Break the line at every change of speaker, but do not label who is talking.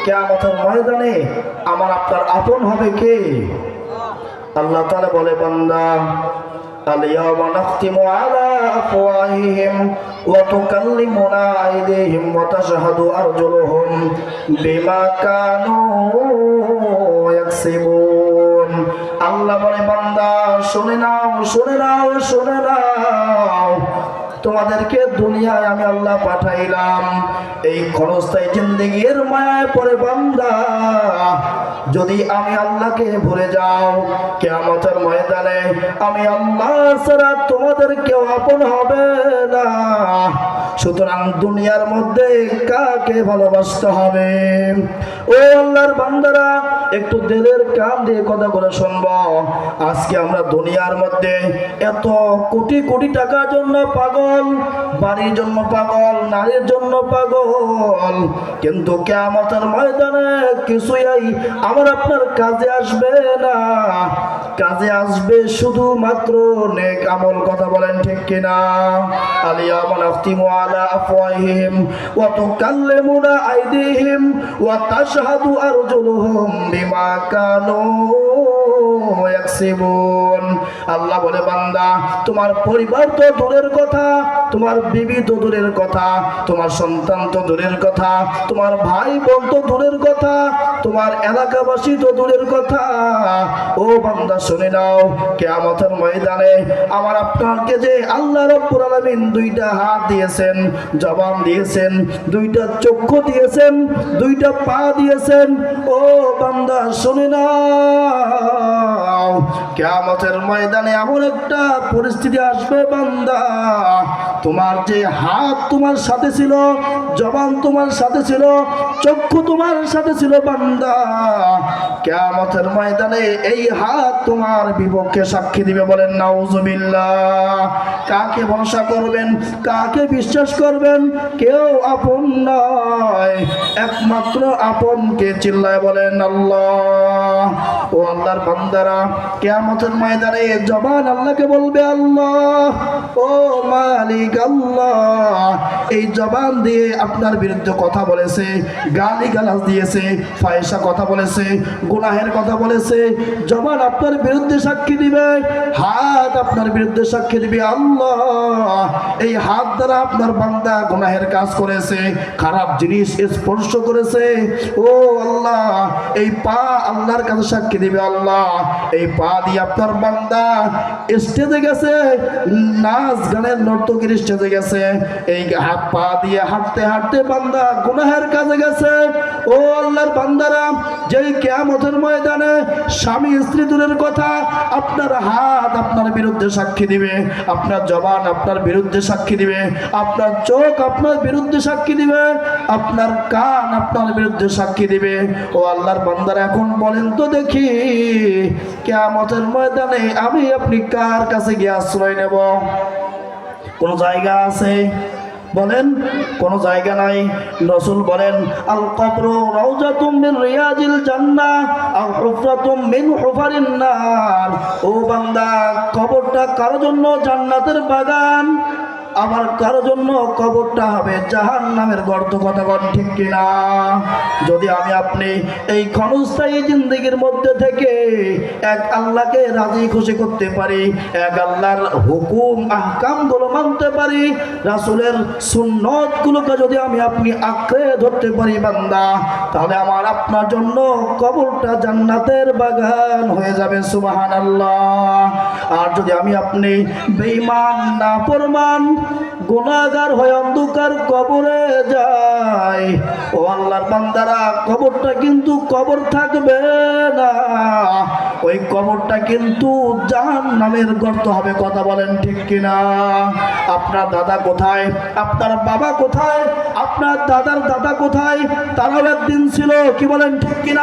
কিয়ামতের ময়দানে আমার আপনার আপন হবে কে? আল্লাহ তাআলা বলে, বান্দা আল-ইয়াওমা নাখতিমু আলা আফওয়াহিহিম ওয়া তুকাল্লিমুনা আইদিহিম ওয়া তাশহাদু আরজুলুহুম বিমা কানু ইয়াকসিবুন। আল্লাহ বলে, বান্দা শুনে নাও, শুনে নাও, শুনে নাও, তোমাদেরকে দুনিয়ায় আমি আল্লাহ পাঠাইলাম এই ক্ষণস্থায়ী জিন্দেগির মায়ায় পড়ে। বান্দা যদি আমি আল্লাহকে ভুলে যাও, কিয়ামতের ময়দানে আমি আল্লাহ ছাড়া তোমাদের কেউ আপন হবে না। সুতরাং দুনিয়ার মধ্যে কাকে ভালোবাসতে হবে? ও আল্লাহর বান্দারা, একটু দিলের কান দিয়ে কথা করে শুনবো। আজকে আমরা দুনিয়ার মধ্যে এত কোটি কোটি টাকার জন্য পাগল, বাড়ির জন্য পাগল, নারীর জন্য পাগল, কিন্তু কিয়ামতের ময়দানে কিছুই আমার আপনার কাজে আসবে না। কাজে আসবে শুধুমাত্র নেক আমল। কথা বলেন ঠিক কিনা? আল-ইয়াওমা নাখতিমু আলা আফওয়াহিহিম ওয়া তুকাল্লিমুনা আইদিহিম ওয়া তাশহাদু আরজুলুহুম বিমা কানু ইয়াকসিবুন। আল্লাহ বলে, বান্দা তোমার পরিবার তো দূরের কথা, তোমার বিবি তো দূরের কথা, তোমার সন্তান তো দূরের কথা, তোমার ভাই বোন তো দূরের কথা, তোমার এলাকাবাসী তো দূরের কথা। ও বান্দা শুনে নাও, কিয়ামতের ময়দানে আমার আপনাকে যে আল্লাহ রাব্বুল আলামিন দুইটা হাত দিয়েছেন, জবান দিয়েছেন, দুইটা চক্ষু দিয়েছেন, দুইটা পা দিয়েছেন, ও বান্দা শুনে নাও, কিয়ামতের ময়দানে এমন একটা পরিস্থিতি আসবে বান্দা, তোমার যে হাত তোমার সাথে ছিল, জবান তোমার সাথে ছিল, চক্ষু তোমার সাথে ছিল, বান্দা কিয়ামতের ময়দানে এই হাত তোমার বিপক্ষে সাক্ষী দিবে। বলেন নাউজুবিল্লাহ। কাকে ভরসা করবেন, কাকে বিশ্বাস করবেন? কেউ আপন নয়, একমাত্র আপন কে? চিল্লায় বলেন আল্লাহ। ও আল্লাহর বান্দারা, কিয়ামতের ময়দানে জবান আল্লাহকে বলবে আল্লাহ, ও মালিক আল্লাহ। এই জবান দিয়ে আপনার বিরুদ্ধে কথা বলেছে, গালিগালাজ দিয়েছে, ফাহিশা কথা বলেছে, গুনাহের কথা বলেছে, জবান আপনার বিরুদ্ধে সাক্ষী দিবে, হাত আপনার বিরুদ্ধে সাক্ষী দিবে। আল্লাহ, এই হাত দ্বারা আপনার বান্দা গুনাহের কাজ করেছে, খারাপ জিনিস স্পর্শ করেছে। ও আল্লাহ, এই পা আল্লাহর কাছে সাক্ষী দিবে। আল্লাহ, এই পা দিয়ে আপনার বান্দা স্টেজে গেছে, নাচ গানের নর্তকীর স্টেজে গেছে, এই হাত পা দিয়ে হাঁটতে হাঁটতে বান্দা গুনাহের কাজে গেছে। ও আল্লাহর বান্দারা, যেই কিয়ামতের ময়দানে স্বামী স্ত্রী দূরের কথা, আপনার হাত আপনার বিরুদ্ধে সাক্ষী দিবে, আপনার জবান আপনার বিরুদ্ধে সাক্ষী দিবে, আপনার চোখ আপনার বিরুদ্ধে সাক্ষী দিবে, আপনার কান আপনার বিরুদ্ধে সাক্ষী দিবে। ও আল্লাহর বান্দারা, এখন বলেন তো দেখি, কিয়ামতের ময়দানে আমি আপনি কার কাছে গিয়ে আশ্রয় নেব? কোন জায়গা আছে? বলেন, কোন জায়গা নাই। রাসূল বলেন, আল কবরু রাউজাতুম মিন রিয়াজিল জান্নাহ আও হুফরাতুম মিন হুফারিন নার। ও বান্দা, কবরটা কারো জন্য জান্নাতের বাগান, আবার কারো জন্য কবরটা হবে জাহান্নামের গর্ত। কথা বল ঠিক কিনা? যদি আমি আপনি এই ক্ষণস্থায়ী জিন্দেগির মধ্যে থেকে এক আল্লাহকে রাজি খুশি করতে পারি, এক আল্লাহর হুকুম আহকাম গুলো মানতে পারি, রাসূলের সুন্নত গুলোকে যদি আমি আপনি আঁকড়ে ধরতে পারি বান্দা, তাহলে আমার আপনার জন্য কবরটা জান্নাতের বাগান হয়ে যাবে। সুবহানাল্লাহ। আর যদি আমি আপনি বেঈমান, নাফরমান, গুনাহগার হয়ে অন্ধকার কবরে যাই, ও আল্লাহর বান্দারা, কবরটা কিন্তু কবর থাকবে না, ওই কবরটা কিন্তু জাহান্নামের গর্ত হবে। কথা বলেন ঠিক কিনা? আপনার দাদা কোথায়, আপনার বাবা কোথায়, আপনার দাদার দাদা কোথায়? তারাও একদিন ছিল। কি বলেন ঠিক কিনা?